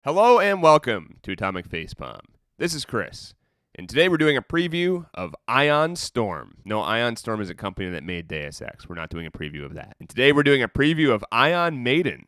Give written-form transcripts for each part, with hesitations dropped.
Hello and welcome to Atomic Facepalm. This is Chris, and today we're doing a preview of Ion Storm. No, Ion Storm is a company that made Deus Ex. We're not doing a preview of that. And today we're doing a preview of Ion Maiden.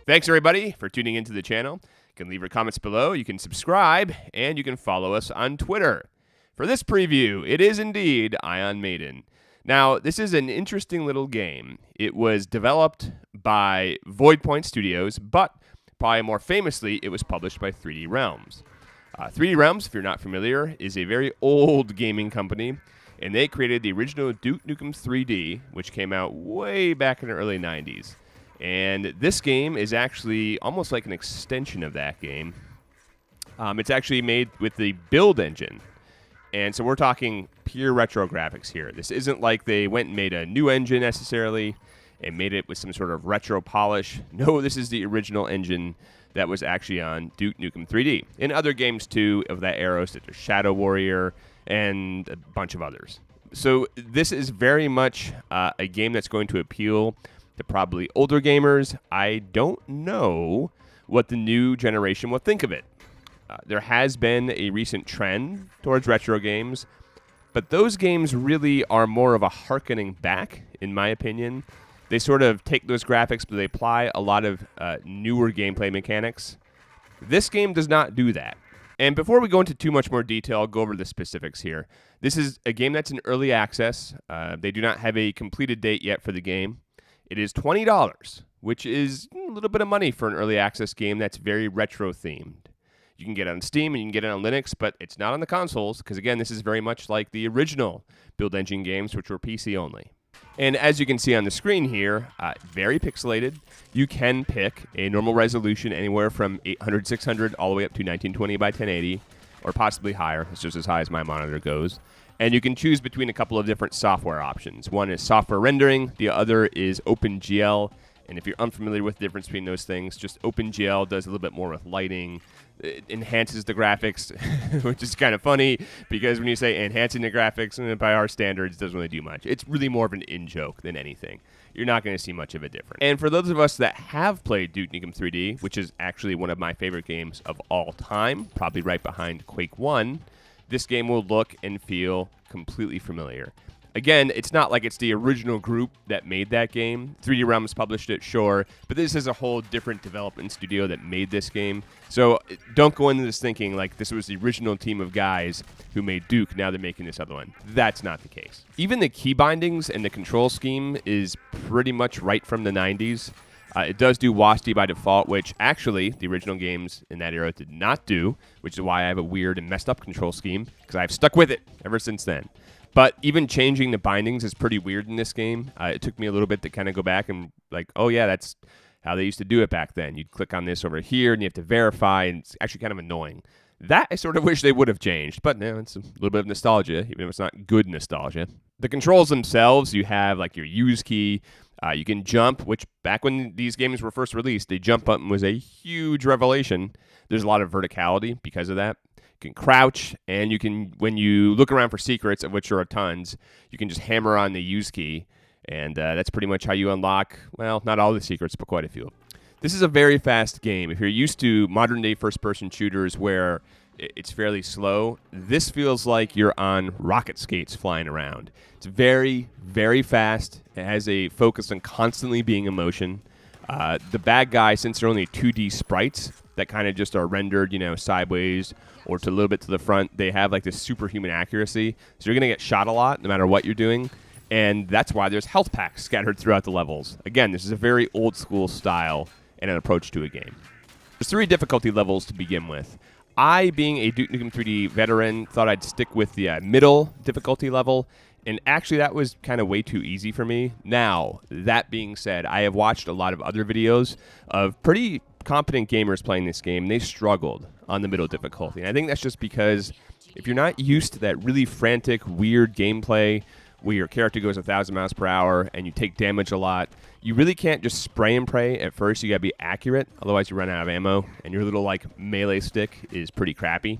Thanks everybody for tuning into the channel. You can leave your comments below, you can subscribe, and you can follow us on Twitter. For this preview, it is indeed Ion Maiden. Now, this is an interesting little game. It was developed by Voidpoint Studios, but probably more famously, it was published by 3D Realms. 3D Realms, if you're not familiar, is a very old gaming company, and they created the original Duke Nukem 3D, which came out way back in the early 90s. And this game is actually almost like an extension of that game. It's actually made with the build engine. And so we're talking pure retro graphics here. This isn't like they went and made a new engine necessarily and made it with some sort of retro polish. No, this is the original engine that was actually on Duke Nukem 3D. And other games, too, of that era, such as Shadow Warrior and a bunch of others. So this is very much a game that's going to appeal to probably older gamers. I don't know what the new generation will think of it. There has been a recent trend towards retro games, but those games really are more of a hearkening back, in my opinion. They sort of take those graphics, but they apply a lot of newer gameplay mechanics. This game does not do that. And before we go into too much more detail, I'll go over the specifics here. This is a game that's in early access. They do not have a completed date yet for the game. It is $20, which is a little bit of money for an early access game that's very retro themed. You can get it on Steam and you can get it on Linux, but it's not on the consoles because, again, this is very much like the original build engine games, which were PC only. And as you can see on the screen here, very pixelated. You can pick a normal resolution anywhere from 800, 600 all the way up to 1920 by 1080, or possibly higher. It's just as high as my monitor goes. And you can choose between a couple of different software options. One is software rendering. The other is OpenGL. And if you're unfamiliar with the difference between those things, just OpenGL does a little bit more with lighting. It enhances the graphics, which is kind of funny because when you say enhancing the graphics, by our standards, it doesn't really do much. It's really more of an in-joke than anything. You're not going to see much of a difference. And for those of us that have played Duke Nukem 3D, which is actually one of my favorite games of all time, probably right behind Quake 1, this game will look and feel completely familiar. Again, it's not like it's the original group that made that game. 3D Realms published it, sure, but this is a whole different development studio that made this game. So don't go into this thinking like this was the original team of guys who made Duke, now they're making this other one. That's not the case. Even the key bindings and the control scheme is pretty much right from the 90s. It does do WASD by default, which actually the original games in that era did not do, which is why I have a weird and messed up control scheme, because I've stuck with it ever since then. But even changing the bindings is pretty weird in this game. It took me a little bit to kind of go back and like, oh yeah, that's how they used to do it back then. You'd click on this over here and you have to verify, and it's actually kind of annoying. That I sort of wish they would have changed, but no, it's a little bit of nostalgia, even if it's not good nostalgia. The controls themselves, you have like your use key. You can jump, which back when these games were first released, the jump button was a huge revelation. There's a lot of verticality because of that. You can crouch, and you can, when you look around for secrets, of which there are tons, you can just hammer on the use key, and that's pretty much how you unlock, well, not all the secrets, but quite a few. This is a very fast game. If you're used to modern-day first-person shooters where it's fairly slow, this feels like you're on rocket skates flying around. It's very, very fast. It has a focus on constantly being in motion. The bad guy, since they're only 2D sprites that kind of just are rendered, sideways or to a little bit to the front, they have like this superhuman accuracy. So you're going to get shot a lot no matter what you're doing. And that's why there's health packs scattered throughout the levels. Again, this is a very old school style and an approach to a game. There's 3 difficulty levels to begin with. I, being a Duke Nukem 3D veteran, thought I'd stick with the middle difficulty level. And actually, that was kind of way too easy for me. Now, that being said, I have watched a lot of other videos of pretty competent gamers playing this game. They struggled on the middle difficulty. And I think that's just because if you're not used to that really frantic, weird gameplay where your character goes 1,000 miles per hour and you take damage a lot, you really can't just spray and pray at first. You got to be accurate, otherwise you run out of ammo, and your little like melee stick is pretty crappy.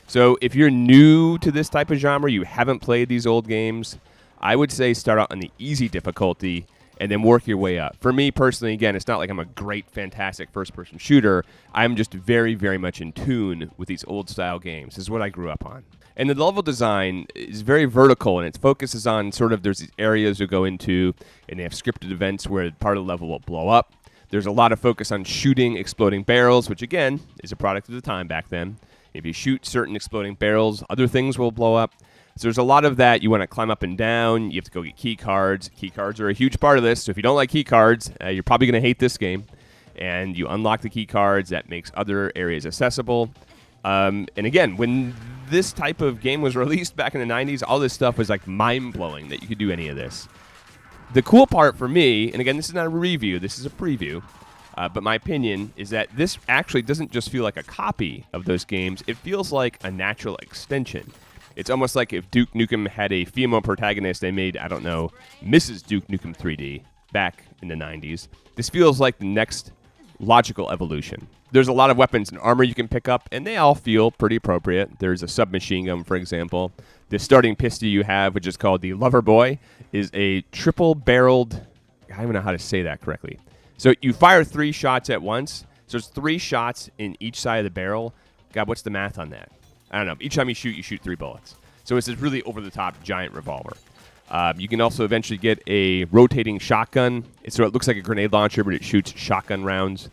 So if you're new to this type of genre, you haven't played these old games, I would say start out on the easy difficulty and then work your way up. For me personally, again, it's not like I'm a great, fantastic first-person shooter. I'm just very, very much in tune with these old-style games. This is what I grew up on. And the level design is very vertical, and its focus is on sort of there's these areas you go into, and they have scripted events where part of the level will blow up. There's a lot of focus on shooting exploding barrels, which, again, is a product of the time back then. If you shoot certain exploding barrels, other things will blow up. So there's a lot of that. You want to climb up and down. You have to go get key cards. Key cards are a huge part of this. So if you don't like key cards, you're probably going to hate this game. And you unlock the key cards. That makes other areas accessible. And again, when this type of game was released back in the 90s, all this stuff was like mind-blowing that you could do any of this. The cool part for me, and again, this is not a review. This is a preview. But my opinion is that this actually doesn't just feel like a copy of those games. It feels like a natural extension. It's almost like if Duke Nukem had a female protagonist, they made, I don't know, Mrs. Duke Nukem 3D back in the 90s. This feels like the next logical evolution. There's a lot of weapons and armor you can pick up, and they all feel pretty appropriate. There's a submachine gun, for example. The starting pistol you have, which is called the Lover Boy, is a triple-barreled, I don't even know how to say that correctly. So you fire 3 shots at once. So there's 3 shots in each side of the barrel. God, what's the math on that? I don't know. Each time you shoot 3 bullets. So it's this really over-the-top giant revolver. You can also eventually get a rotating shotgun. So it looks like a grenade launcher, but it shoots shotgun rounds.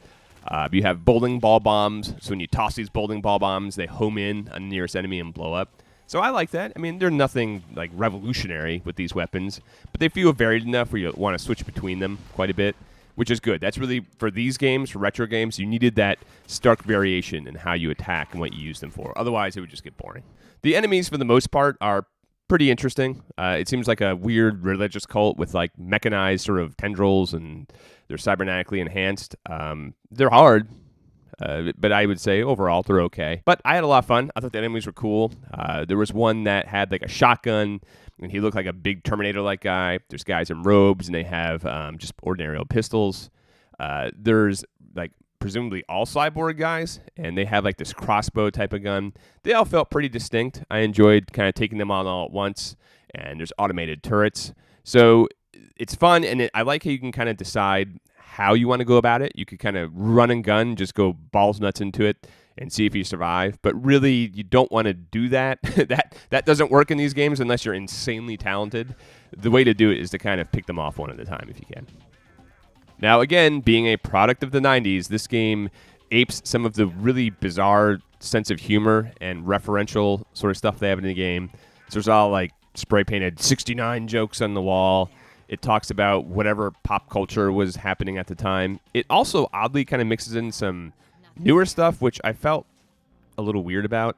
You have bowling ball bombs. So when you toss these bowling ball bombs, they home in on the nearest enemy and blow up. So I like that. I mean, they're nothing like revolutionary with these weapons, but they feel varied enough where you want to switch between them quite a bit, which is good. That's really, for these games, for retro games, you needed that stark variation in how you attack and what you use them for. Otherwise, it would just get boring. The enemies, for the most part, are pretty interesting. It seems like a weird religious cult with like mechanized sort of tendrils, and they're cybernetically enhanced. They're hard, but I would say overall they're okay. But I had a lot of fun. I thought the enemies were cool. There was one that had like a shotgun, and he looked like a big Terminator-like guy. There's guys in robes, and they have just ordinary old pistols. There's like presumably all cyborg guys, and they have like this crossbow type of gun. They all felt pretty distinct. I enjoyed kind of taking them on all at once, and there's automated turrets. So it's fun, and I like how you can kind of decide how you want to go about it. You could kind of run and gun, just go balls nuts into it and see if you survive. But really, you don't want to do that. that doesn't work in these games unless you're insanely talented. The way to do it is to kind of pick them off one at a time if you can. Now, again, being a product of the 90s, this game apes some of the really bizarre sense of humor and referential sort of stuff they have in the game. So there's all like spray-painted 69 jokes on the wall. It talks about whatever pop culture was happening at the time. It also oddly kind of mixes in some newer stuff, which I felt a little weird about.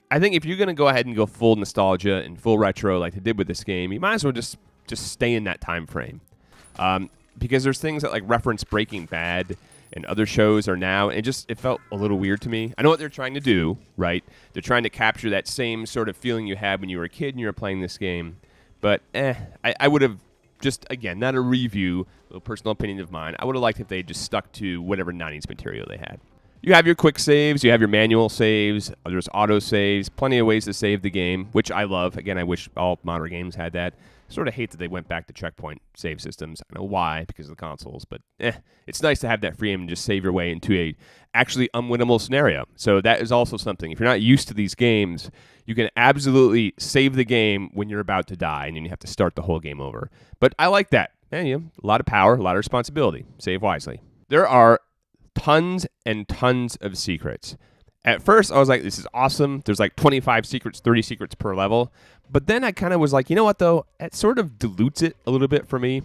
I think if you're going to go ahead and go full nostalgia and full retro like they did with this game, you might as well just stay in that time frame. Because there's things that like reference Breaking Bad and other shows are now, and it felt a little weird to me. I know what they're trying to do, right? They're trying to capture that same sort of feeling you had when you were a kid and you were playing this game. But I would have just, again, not a review, a little personal opinion of mine. I would have liked if they just stuck to whatever 90s material they had. You have your quick saves, you have your manual saves, there's auto saves, plenty of ways to save the game, which I love. Again, I wish all modern games had that. Sort of hate that they went back to checkpoint save systems. I know why, because of the consoles, but it's nice to have that freedom and just save your way into a actually unwinnable scenario. So that is also something. If you're not used to these games, you can absolutely save the game when you're about to die, and then you have to start the whole game over. But I like that. And, a lot of power, a lot of responsibility. Save wisely. There are tons and tons of secrets. At first, I was like, this is awesome. There's like 25 secrets, 30 secrets per level. But then I kind of was like, you know what, though? It sort of dilutes it a little bit for me.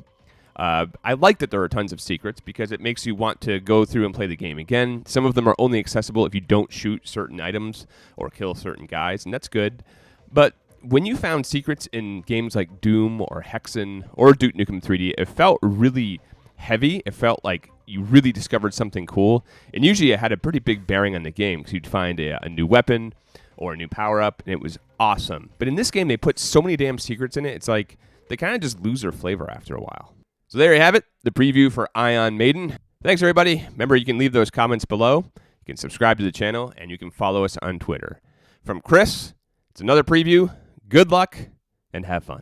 I like that there are tons of secrets because it makes you want to go through and play the game again. Some of them are only accessible if you don't shoot certain items or kill certain guys, and that's good. But when you found secrets in games like Doom or Hexen or Duke Nukem 3D, it felt really heavy. It felt like you really discovered something cool. And usually it had a pretty big bearing on the game because you'd find a new weapon or a new power-up, and it was awesome. But in this game, they put so many damn secrets in it, it's like they kind of just lose their flavor after a while. So there you have it, the preview for Ion Maiden. Thanks, everybody. Remember, you can leave those comments below. You can subscribe to the channel, and you can follow us on Twitter. From Chris, it's another preview. Good luck and have fun.